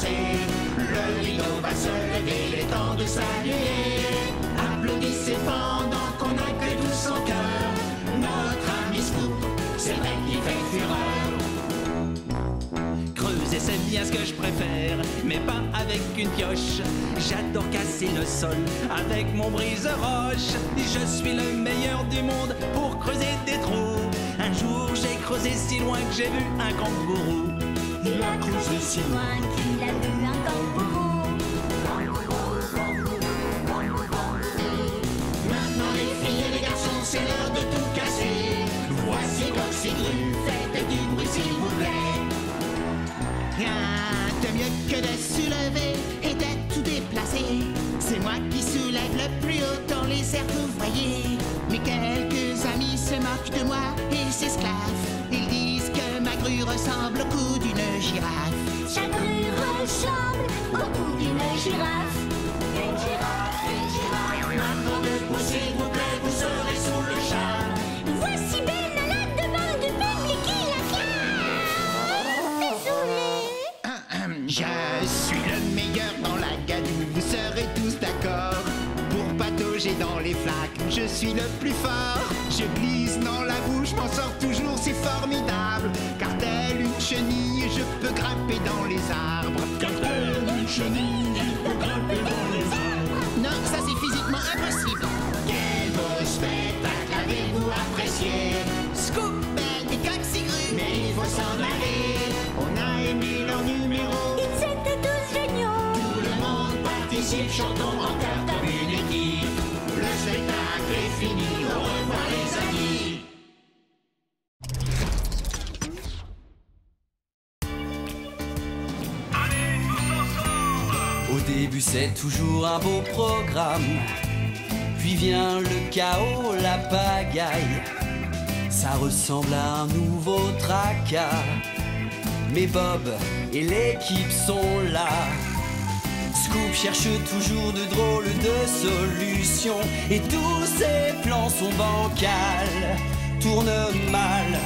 passer. Le rideau va se lever, il est temps de saluer. Applaudissez pendant qu'on accueille tout son cœur notre ami Scoop, c'est vrai qu'il fait fureur. Creuser c'est bien ce que je préfère, mais pas avec une pioche. J'adore casser le sol avec mon brise-roche. Je suis le meilleur du monde pour creuser des trous. Un jour j'ai creusé si loin que j'ai vu un kangourou. Il a creusé si loin qu'il a vu un kangourou. Maintenant les filles et les garçons, c'est l'heure de tout casser. Voici Coxigru, faites du bruit s'il vous plaît. Rien de mieux que de soulever et de tout déplacer. C'est moi qui soulève le plus haut dans les airs que vous voyez. Mais quelques amis se moquent de moi et s'esclavent. Ils disent que ma grue ressemble au cou d'une girafe. Sa grue ressemble au cou d'une girafe. Une girafe, une girafe. Maintenant debout s'il vous plaît, vous serez sous le charme. Voici Ben à la demande du public qui l'acclame. Désolé. Je suis le meilleur dans la gadoue, vous serez tous d'accord. Pour patauger dans les flaques, je suis le plus fort. Je glisse dans la bouche, m'en sors toujours, c'est formidable. Car telle une chenille, je peux grimper dans les arbres. Car telle une chenille, il peut grimper dans les arbres. Non, ça c'est physiquement impossible. Quel beau spectacle avez-vous apprécié? Scoop, Ben et Coxigru. Mais il faut s'en aller, on a aimé leur numéro. Ils étaient tous géniaux. Tout le monde participe, chantons en chœur comme une équipe. Le spectacle est fini, au revoir les amis. Au début c'est toujours un beau programme, puis vient le chaos, la pagaille. Ça ressemble à un nouveau tracas, mais Bob et l'équipe sont là. Scoop cherche toujours de drôles de solutions, et tous ses plans sont bancals, tournent mal.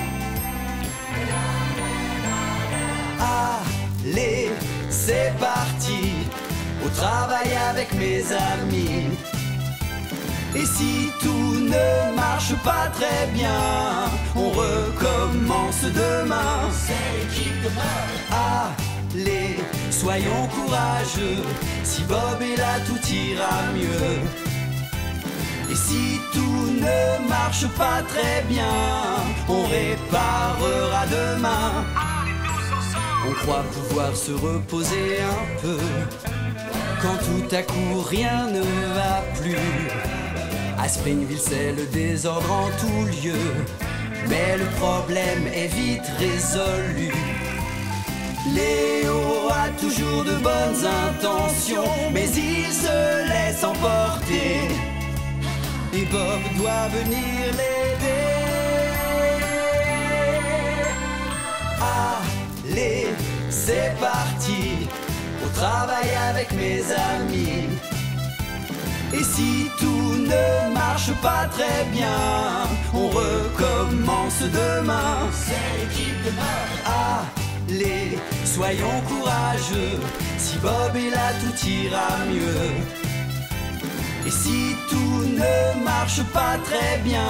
Allez, c'est parti, au travail avec mes amis. Et si tout ne marche pas très bien, on recommence demain. C'est l'équipe de Bob. Allez, soyons courageux, si Bob est là tout ira mieux. Et si tout ne marche pas très bien, on réparera demain. On croit pouvoir se reposer un peu, quand tout à coup rien ne va plus. À Springville c'est le désordre en tout lieu, mais le problème est vite résolu. Léo a toujours de bonnes intentions, mais il se laisse emporter, et Bob doit venir l'aider. Allez, c'est parti, au travail avec mes amis. Et si tout ne marche pas très bien, on recommence demain. C'est l'équipe de Bob. Allez, soyons courageux, si Bob est là tout ira mieux. Et si tout ne marche pas très bien,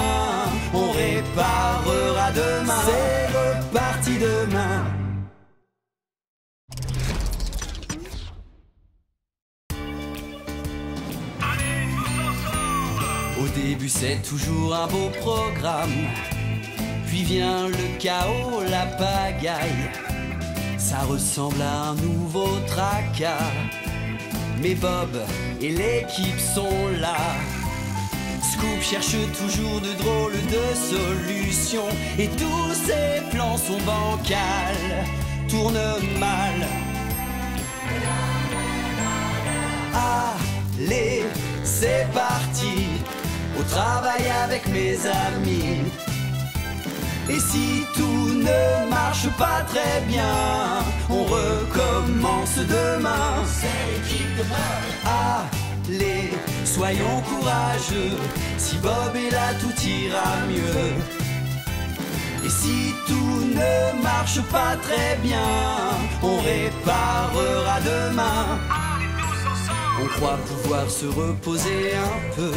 on réparera demain. C'est reparti demain. Au début c'est toujours un beau programme, puis vient le chaos, la pagaille. Ça ressemble à un nouveau tracas, mais Bob et l'équipe sont là. Scoop cherche toujours de drôles de solutions, et tous ses plans sont bancals, tournent mal. Allez, c'est parti, au travail avec mes amis. Et si tout ne marche pas très bien, on recommence demain. C'est l'équipe de Bob. Allez, soyons courageux, si Bob est là tout ira mieux. Et si tout ne marche pas très bien, on réparera demain. On croit pouvoir se reposer un peu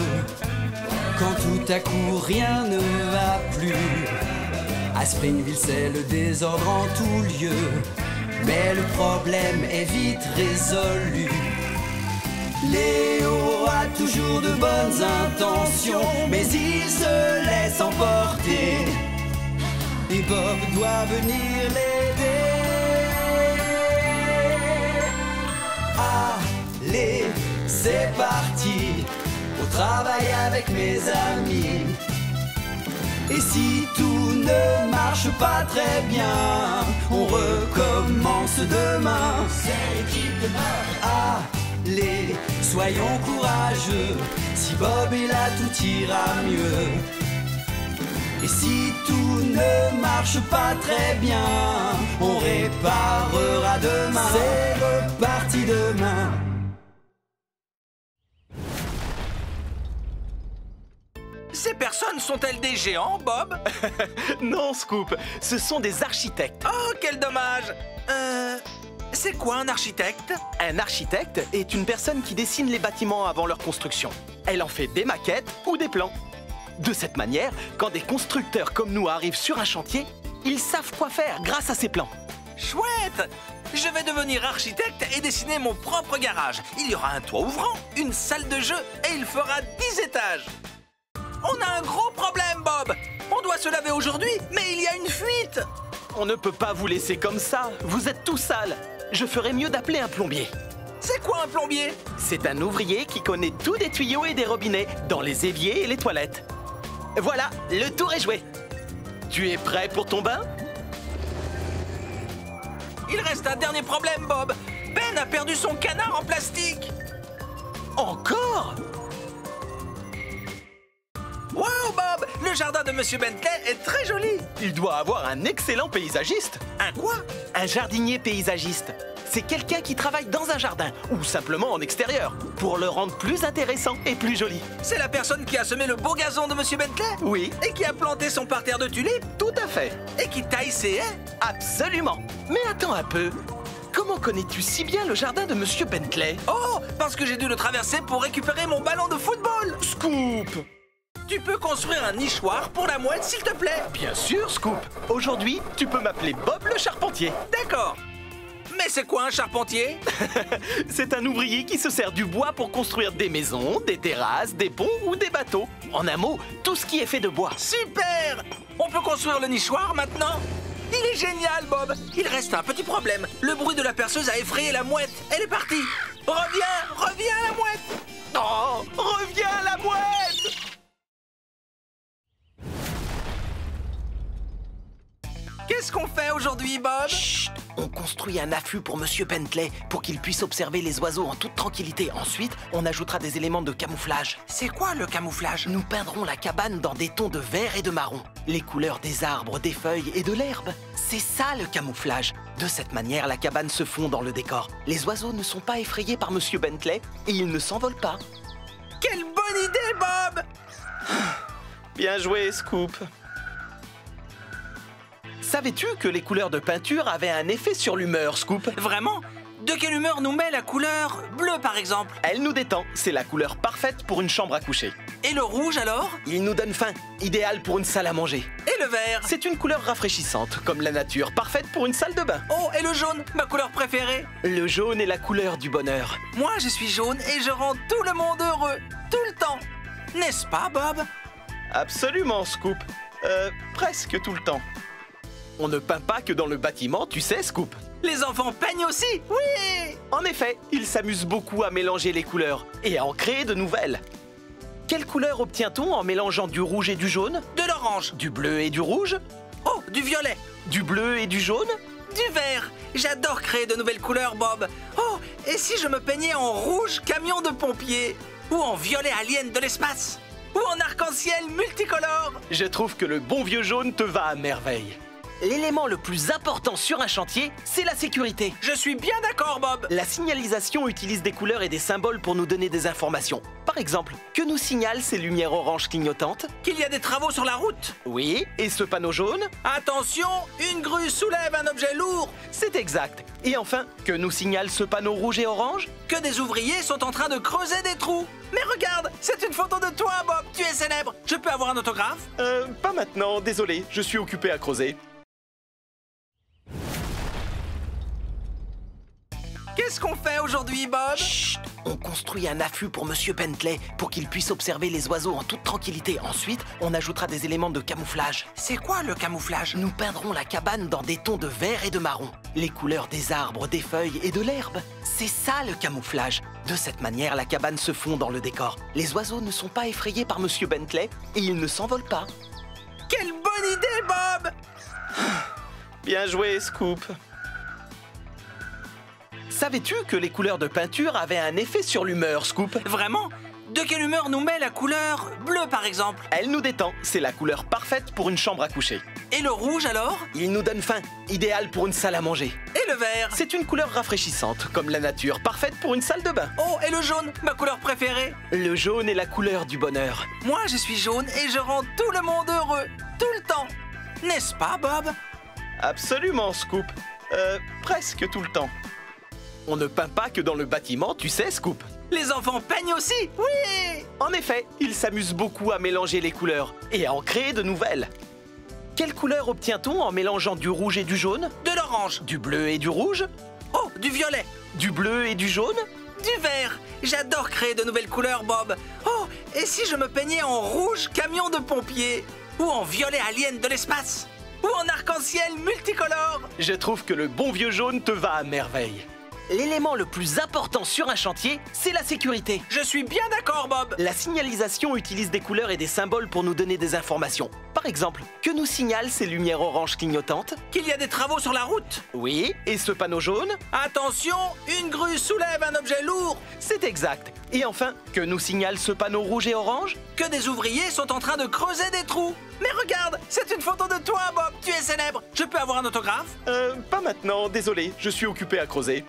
quand tout à coup rien ne va plus. À Springville c'est le désordre en tout lieu, mais le problème est vite résolu. Léo a toujours de bonnes intentions, mais il se laisse emporter. Et Bob doit venir l'aider. Allez, c'est parti, au travail avec mes amis. Et si tout ne marche pas très bien, on recommence demain. C'est l'équipe de Bob. Allez, soyons courageux, si Bob est là tout ira mieux. Et si tout ne marche pas très bien, on réparera demain. C'est reparti demain. Ces personnes sont-elles des géants, Bob? Non, Scoop, ce sont des architectes. Oh, quel dommage! C'est quoi un architecte? Un architecte est une personne qui dessine les bâtiments avant leur construction. Elle en fait des maquettes ou des plans. De cette manière, quand des constructeurs comme nous arrivent sur un chantier, ils savent quoi faire grâce à ces plans. Chouette! Je vais devenir architecte et dessiner mon propre garage. Il y aura un toit ouvrant, une salle de jeu et il fera 10 étages. On a un gros problème, Bob! On doit se laver aujourd'hui, mais il y a une fuite! On ne peut pas vous laisser comme ça, vous êtes tout sale. Je ferais mieux d'appeler un plombier. C'est quoi un plombier? C'est un ouvrier qui connaît tout des tuyaux et des robinets, dans les éviers et les toilettes. Voilà, le tour est joué. Tu es prêt pour ton bain? Il reste un dernier problème, Bob. Ben a perdu son canard en plastique. Encore? Wow, Bob! Le jardin de Monsieur Bentley est très joli. Il doit avoir un excellent paysagiste. Un quoi? Un jardinier paysagiste. C'est quelqu'un qui travaille dans un jardin, ou simplement en extérieur, pour le rendre plus intéressant et plus joli. C'est la personne qui a semé le beau gazon de Monsieur Bentley? Oui. Et qui a planté son parterre de tulipes? Tout à fait. Et qui taille ses haies? Absolument. Mais attends un peu. Comment connais-tu si bien le jardin de Monsieur Bentley? Oh, parce que j'ai dû le traverser pour récupérer mon ballon de football. Scoop! Tu peux construire un nichoir pour la mouette, s'il te plaît? Bien sûr, Scoop. Aujourd'hui, tu peux m'appeler Bob le charpentier. D'accord. Mais c'est quoi un charpentier? C'est un ouvrier qui se sert du bois pour construire des maisons, des terrasses, des ponts ou des bateaux. En un mot, tout ce qui est fait de bois. Super! On peut construire le nichoir maintenant? Il est génial, Bob. Il reste un petit problème. Le bruit de la perceuse a effrayé la mouette. Elle est partie. Reviens la mouette. Oh, reviens la mouette! Qu'est-ce qu'on fait aujourd'hui, Bob? Chut! On construit un affût pour Monsieur Bentley pour qu'il puisse observer les oiseaux en toute tranquillité. Ensuite, on ajoutera des éléments de camouflage. C'est quoi le camouflage? Nous peindrons la cabane dans des tons de vert et de marron. Les couleurs des arbres, des feuilles et de l'herbe. C'est ça le camouflage. De cette manière, la cabane se fond dans le décor. Les oiseaux ne sont pas effrayés par Monsieur Bentley et ils ne s'envolent pas. Quelle bonne idée, Bob! Bien joué, Scoop. Savais-tu que les couleurs de peinture avaient un effet sur l'humeur, Scoop? Vraiment? De quelle humeur nous met la couleur bleue, par exemple? Elle nous détend. C'est la couleur parfaite pour une chambre à coucher. Et le rouge, alors? Il nous donne faim. Idéal pour une salle à manger. Et le vert? C'est une couleur rafraîchissante, comme la nature, parfaite pour une salle de bain. Oh, et le jaune, ma couleur préférée? Le jaune est la couleur du bonheur. Moi, je suis jaune et je rends tout le monde heureux, tout le temps. N'est-ce pas, Bob? Absolument, Scoop. Presque tout le temps. On ne peint pas que dans le bâtiment, tu sais, Scoop. Les enfants peignent aussi? Oui! En effet, ils s'amusent beaucoup à mélanger les couleurs et à en créer de nouvelles. Quelle couleur obtient-on en mélangeant du rouge et du jaune? De l'orange. Du bleu et du rouge? Oh, du violet. Du bleu et du jaune? Du vert. J'adore créer de nouvelles couleurs, Bob. Oh, et si je me peignais en rouge camion de pompiers? Ou en violet alien de l'espace? Ou en arc-en-ciel multicolore? Je trouve que le bon vieux jaune te va à merveille. L'élément le plus important sur un chantier, c'est la sécurité. Je suis bien d'accord, Bob. La signalisation utilise des couleurs et des symboles pour nous donner des informations. Par Par exemple, que nous signalent ces lumières oranges clignotantes? Qu'il y a des travaux sur la route. Oui, et ce panneau jaune? Attention, une grue soulève un objet lourd. C'est exact. Et enfin, que nous signale ce panneau rouge et orange? Que des ouvriers sont en train de creuser des trous. Mais regarde, c'est une photo de toi, Bob. Tu es célèbre. Je peux avoir un autographe? Pas maintenant, désolé, je suis occupé à creuser. Qu'est-ce qu'on fait aujourd'hui, Bob? Chut! On construit un affût pour Monsieur Bentley pour qu'il puisse observer les oiseaux en toute tranquillité. Ensuite, on ajoutera des éléments de camouflage. C'est quoi le camouflage? Nous peindrons la cabane dans des tons de vert et de marron. Les couleurs des arbres, des feuilles et de l'herbe. C'est ça le camouflage. De cette manière, la cabane se fond dans le décor. Les oiseaux ne sont pas effrayés par Monsieur Bentley et ils ne s'envolent pas. Quelle bonne idée, Bob! Bien joué, Scoop. Savais-tu que les couleurs de peinture avaient un effet sur l'humeur, Scoop? Vraiment? De quelle humeur nous met la couleur bleue, par exemple? Elle nous détend. C'est la couleur parfaite pour une chambre à coucher. Et le rouge, alors? Il nous donne faim. Idéal pour une salle à manger. Et le vert? C'est une couleur rafraîchissante, comme la nature, parfaite pour une salle de bain. Oh, et le jaune, ma couleur préférée? Le jaune est la couleur du bonheur. Moi, je suis jaune et je rends tout le monde heureux, tout le temps. N'est-ce pas, Bob? Absolument, Scoop. Presque tout le temps. On ne peint pas que dans le bâtiment, tu sais, Scoop. Les enfants peignent aussi? Oui! En effet, ils s'amusent beaucoup à mélanger les couleurs et à en créer de nouvelles. Quelle couleur obtient-on en mélangeant du rouge et du jaune? De l'orange. Du bleu et du rouge? Oh, du violet. Du bleu et du jaune? Du vert. J'adore créer de nouvelles couleurs, Bob. Oh, et si je me peignais en rouge camion de pompiers? Ou en violet alien de l'espace? Ou en arc-en-ciel multicolore? Je trouve que le bon vieux jaune te va à merveille. L'élément le plus important sur un chantier, c'est la sécurité. Je suis bien d'accord, Bob. La signalisation utilise des couleurs et des symboles pour nous donner des informations. Par exemple, que nous signalent ces lumières oranges clignotantes? Qu'il y a des travaux sur la route. Oui, et ce panneau jaune? Attention, une grue soulève un objet lourd. C'est exact. Et enfin, que nous signale ce panneau rouge et orange? Que des ouvriers sont en train de creuser des trous. Mais regarde, c'est une photo de toi, Bob. Tu es célèbre. Je peux avoir un autographe? Pas maintenant, désolé, je suis occupé à creuser.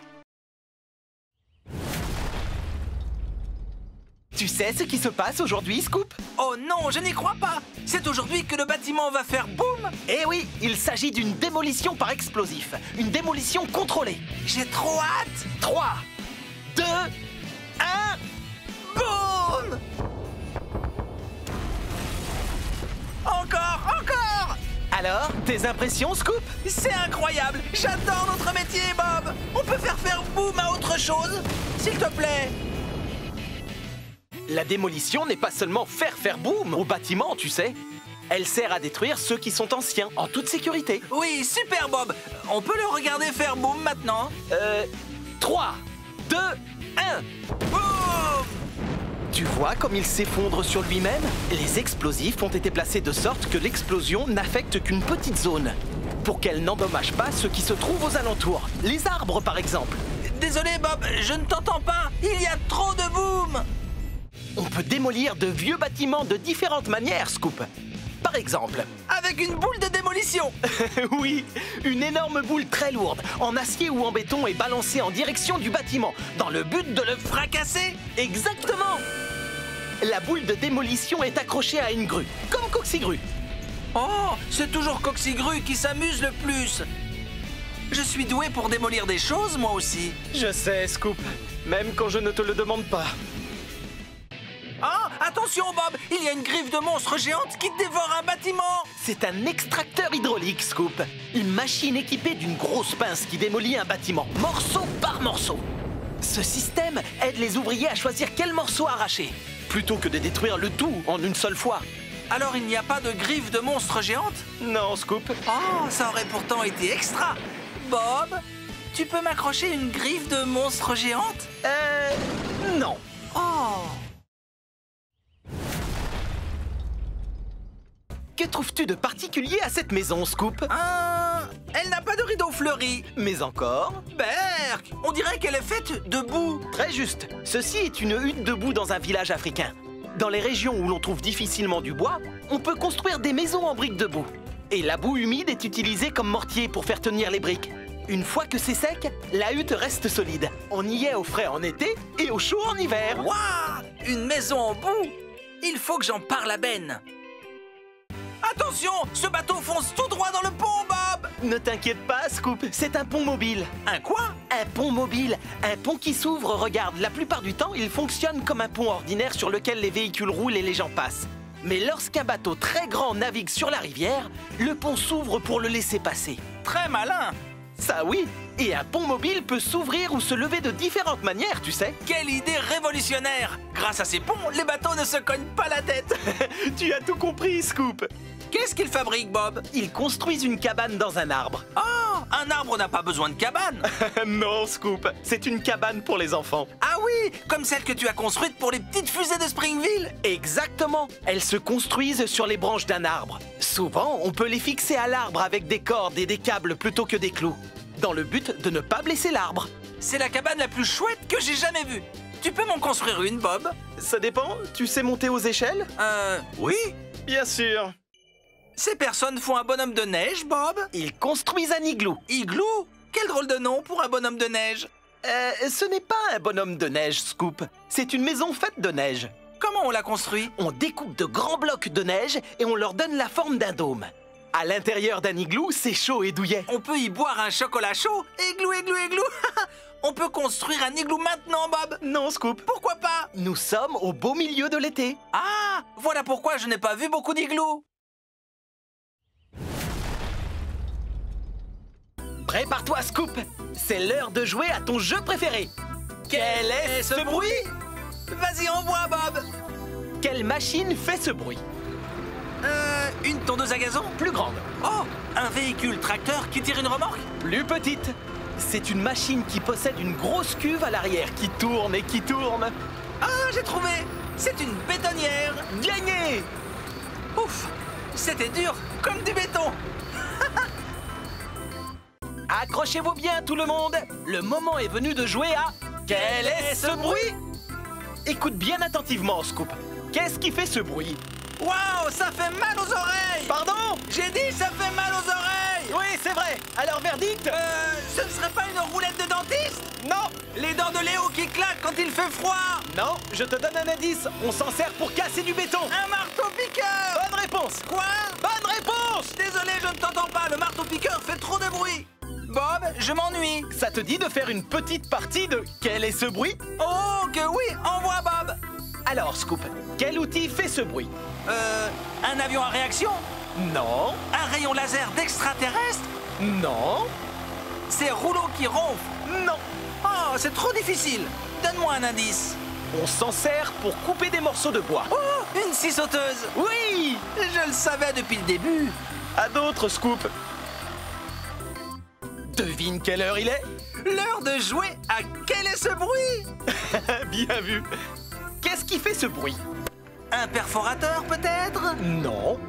Tu sais ce qui se passe aujourd'hui, Scoop? Oh non, je n'y crois pas. C'est aujourd'hui que le bâtiment va faire boum. Eh oui, il s'agit d'une démolition par explosif. Une démolition contrôlée. J'ai trop hâte. 3, 2, 1... Boum! Encore! Alors, tes impressions, Scoop? C'est incroyable. J'adore notre métier, Bob. On peut faire boum à autre chose? S'il te plaît. La démolition n'est pas seulement faire boum au bâtiment, tu sais. Elle sert à détruire ceux qui sont anciens, en toute sécurité. Oui, super, Bob. On peut le regarder faire boum maintenant? 3, 2, 1... Boum! Tu vois comme il s'effondre sur lui-même? Les explosifs ont été placés de sorte que l'explosion n'affecte qu'une petite zone, pour qu'elle n'endommage pas ceux qui se trouvent aux alentours. Les arbres, par exemple. Désolé, Bob, je ne t'entends pas. Il y a trop de boum. On peut démolir de vieux bâtiments de différentes manières, Scoop. Par exemple... Avec une boule de démolition. Oui, une énorme boule très lourde, en acier ou en béton, est balancée en direction du bâtiment, dans le but de le Fracasser? Exactement. La boule de démolition est accrochée à une grue, comme Coxigru. Oh, c'est toujours Coxigru qui s'amuse le plus. Je suis doué pour démolir des choses, moi aussi. Je sais, Scoop, même quand je ne te le demande pas. Ah, attention, Bob, il y a une griffe de monstre géante qui dévore un bâtiment. C'est un extracteur hydraulique, Scoop. Une machine équipée d'une grosse pince qui démolit un bâtiment, morceau par morceau. Ce système aide les ouvriers à choisir quel morceau arracher, plutôt que de détruire le tout en une seule fois. Alors il n'y a pas de griffe de monstre géante? Non, Scoop. Oh, ça aurait pourtant été extra. Bob, tu peux m'accrocher une griffe de monstre géante? Non. Oh. Que trouves-tu de particulier à cette maison, Scoop? Elle n'a pas de rideau fleuri. Mais encore? Berk, on dirait qu'elle est faite de boue. Très juste. Ceci est une hutte de boue dans un village africain. Dans les régions où l'on trouve difficilement du bois, on peut construire des maisons en briques de boue. Et la boue humide est utilisée comme mortier pour faire tenir les briques. Une fois que c'est sec, la hutte reste solide. On y est au frais en été et au chaud en hiver. Waouh! Une maison en boue? Il faut que j'en parle à Ben. Attention, ce bateau fonce tout droit dans le pont, Bob! Ne t'inquiète pas, Scoop, c'est un pont mobile. Un quoi? Un pont mobile, un pont qui s'ouvre, regarde, la plupart du temps, il fonctionne comme un pont ordinaire sur lequel les véhicules roulent et les gens passent. Mais lorsqu'un bateau très grand navigue sur la rivière, le pont s'ouvre pour le laisser passer. Très malin! Ça oui, et un pont mobile peut s'ouvrir ou se lever de différentes manières, tu sais. Quelle idée révolutionnaire! Grâce à ces ponts, les bateaux ne se cognent pas la tête! Tu as tout compris, Scoop. Qu'est-ce qu'ils fabriquent, Bob? Ils construisent une cabane dans un arbre. Oh, un arbre n'a pas besoin de cabane! Non, Scoop, c'est une cabane pour les enfants. Ah oui, comme celle que tu as construite pour les petites fusées de Springville! Exactement. Elles se construisent sur les branches d'un arbre. Souvent, on peut les fixer à l'arbre avec des cordes et des câbles plutôt que des clous, dans le but de ne pas blesser l'arbre. C'est la cabane la plus chouette que j'ai jamais vue. Tu peux m'en construire une, Bob? Ça dépend, tu sais monter aux échelles? Oui. Bien sûr. Ces personnes font un bonhomme de neige, Bob? Ils construisent un igloo. Igloo? Quel drôle de nom pour un bonhomme de neige. Ce n'est pas un bonhomme de neige, Scoop. C'est une maison faite de neige. Comment on l'a construit? On découpe de grands blocs de neige et on leur donne la forme d'un dôme. À l'intérieur d'un igloo, c'est chaud et douillet. On peut y boire un chocolat chaud? Igloo, igloo, igloo. On peut construire un igloo maintenant, Bob? Non, Scoop. Pourquoi pas? Nous sommes au beau milieu de l'été. Ah, voilà pourquoi je n'ai pas vu beaucoup d'igloos. Prépare-toi, Scoop. C'est l'heure de jouer à ton jeu préféré. Quel est ce bruit? Vas-y, envoie, Bob. Quelle machine fait ce bruit? Une tondeuse à gazon? Plus grande. Oh, un véhicule tracteur qui tire une remorque? Plus petite. C'est une machine qui possède une grosse cuve à l'arrière qui tourne et qui tourne. Ah, j'ai trouvé. C'est une bétonnière. Gagné! Ouf, c'était dur comme du béton. Accrochez-vous bien, tout le monde. Le moment est venu de jouer à Quel est ce bruit? Écoute bien attentivement, Scoop. Qu'est-ce qui fait ce bruit? Waouh, ça fait mal aux oreilles. Pardon? J'ai dit ça fait mal aux oreilles. Oui, c'est vrai. Alors, verdict? Ce ne serait pas une roulette de dentiste? Non. Les dents de Léo qui claquent quand il fait froid? Non, je te donne un indice. On s'en sert pour casser du béton. Un marteau-piqueur. Bonne réponse. Quoi? Bonne réponse. Désolé, je ne t'entends pas. Le marteau-piqueur fait trop de bruit. Bob, je m'ennuie. Ça te dit de faire une petite partie de Quel est ce bruit? Oh, que oui, envoie, Bob. Alors, Scoop, quel outil fait ce bruit? Un avion à réaction? Non. Un rayon laser d'extraterrestre? Non. Ces rouleaux qui ronflent? Non. Oh, c'est trop difficile. Donne-moi un indice. On s'en sert pour couper des morceaux de bois. Oh, une scie sauteuse. Oui. Je le savais depuis le début. À d'autres, Scoop. Devine quelle heure il est? L'heure de jouer à Quel est ce bruit? Bien vu. Qu'est-ce qui fait ce bruit? Un perforateur, peut-être? Non.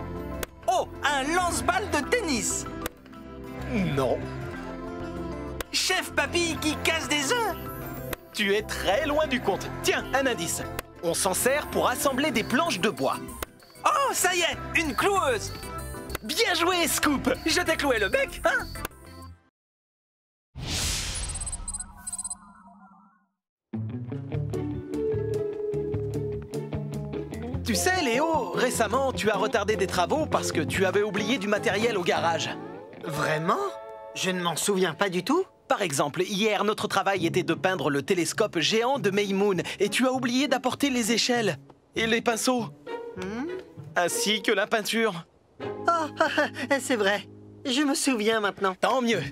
Oh, un lance-balles de tennis. Non. Chef Papy qui casse des œufs. Tu es très loin du compte. Tiens, un indice. On s'en sert pour assembler des planches de bois. Oh, ça y est, une cloueuse. Bien joué, Scoop. Je t'ai cloué le bec, hein? Tu sais, Léo, récemment, tu as retardé des travaux parce que tu avais oublié du matériel au garage. Vraiment? Je ne m'en souviens pas du tout. Par exemple, hier, notre travail était de peindre le télescope géant de Maymoon et tu as oublié d'apporter les échelles et les pinceaux, ainsi que la peinture. Oh, c'est vrai. Je me souviens maintenant. Tant mieux.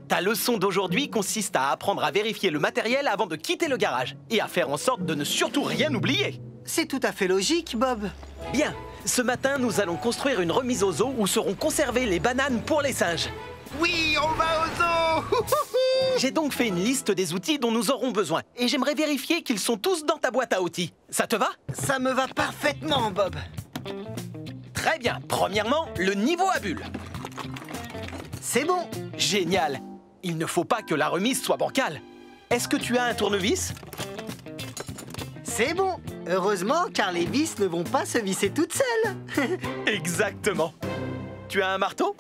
Ta leçon d'aujourd'hui consiste à apprendre à vérifier le matériel avant de quitter le garage et à faire en sorte de ne surtout rien oublier. C'est tout à fait logique, Bob. Bien, ce matin, nous allons construire une remise aux eaux où seront conservées les bananes pour les singes. Oui, on va aux eaux. J'ai donc fait une liste des outils dont nous aurons besoin et j'aimerais vérifier qu'ils sont tous dans ta boîte à outils. Ça te va? Ça me va parfaitement, Bob. Très bien. Premièrement, le niveau à bulles. C'est bon. Génial. Il ne faut pas que la remise soit bancale. Est-ce que tu as un tournevis? C'est bon. Heureusement, car les vis ne vont pas se visser toutes seules. Exactement. Tu as un marteau?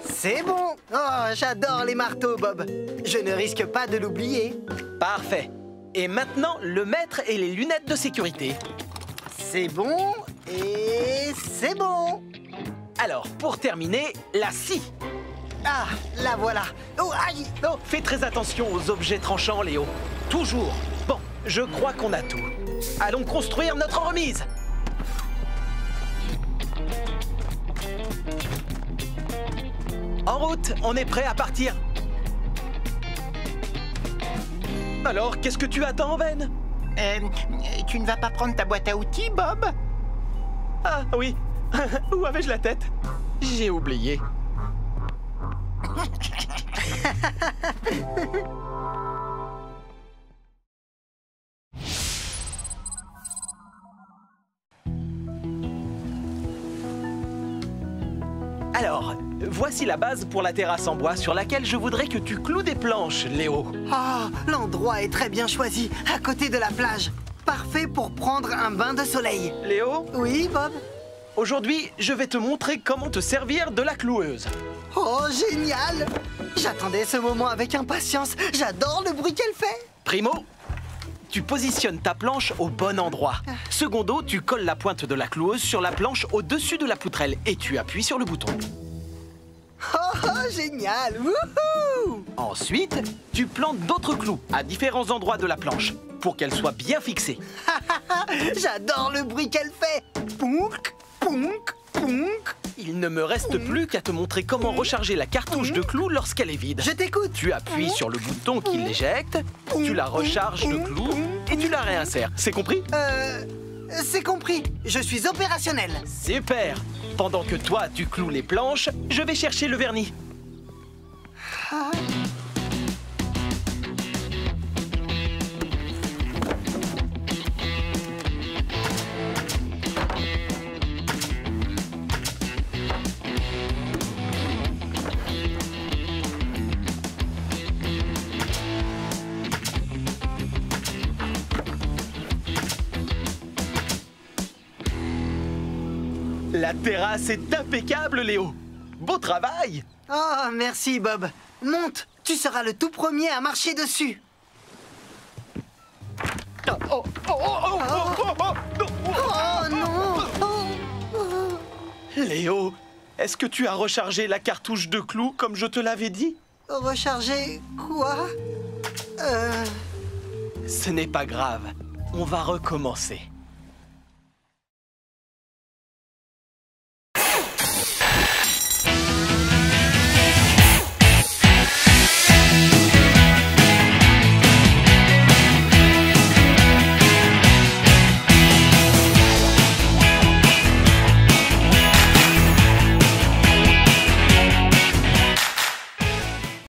C'est bon. Oh, j'adore les marteaux, Bob. Je ne risque pas de l'oublier. Parfait. Et maintenant, le maître et les lunettes de sécurité. C'est bon et c'est bon. Alors, pour terminer, la scie. Ah, la voilà. Oh, aïe. Oh, fais très attention aux objets tranchants, Léo. Toujours. Bon, je crois qu'on a tout. Allons construire notre remise. En route, on est prêt à partir. Alors, qu'est-ce que tu attends, Ben? Tu ne vas pas prendre ta boîte à outils, Bob? Ah, oui. Où avais-je la tête? J'ai oublié. Alors, voici la base pour la terrasse en bois sur laquelle je voudrais que tu cloues des planches, Léo. Ah, l'endroit est très bien choisi, à côté de la plage. Parfait pour prendre un bain de soleil. Léo, Oui, Bob? aujourd'hui, je vais te montrer comment te servir de la cloueuse. Oh, génial! J'attendais ce moment avec impatience. J'adore le bruit qu'elle fait. Primo, tu positionnes ta planche au bon endroit. Secondo, tu colles la pointe de la cloueuse sur la planche au-dessus de la poutrelle et tu appuies sur le bouton. Oh, génial! Wouhou! Ensuite, tu plantes d'autres clous à différents endroits de la planche pour qu'elle soit bien fixée. J'adore le bruit qu'elle fait. Pounk, pounk, pounk. Il ne me reste plus qu'à te montrer comment recharger la cartouche de clous lorsqu'elle est vide. Je t'écoute. Tu appuies sur le bouton qui l'éjecte, tu la recharges de clous et tu la réinsères. C'est compris? C'est compris. Je suis opérationnel. Super! Pendant que toi, tu cloues les planches, je vais chercher le vernis. La terrasse est impeccable, Léo. Beau travail! Oh, merci, Bob. Monte. Tu seras le tout premier à marcher dessus. Oh non. Léo, est-ce que tu as rechargé la cartouche de clous comme je te l'avais dit? Recharger quoi? Ce n'est pas grave. On va recommencer.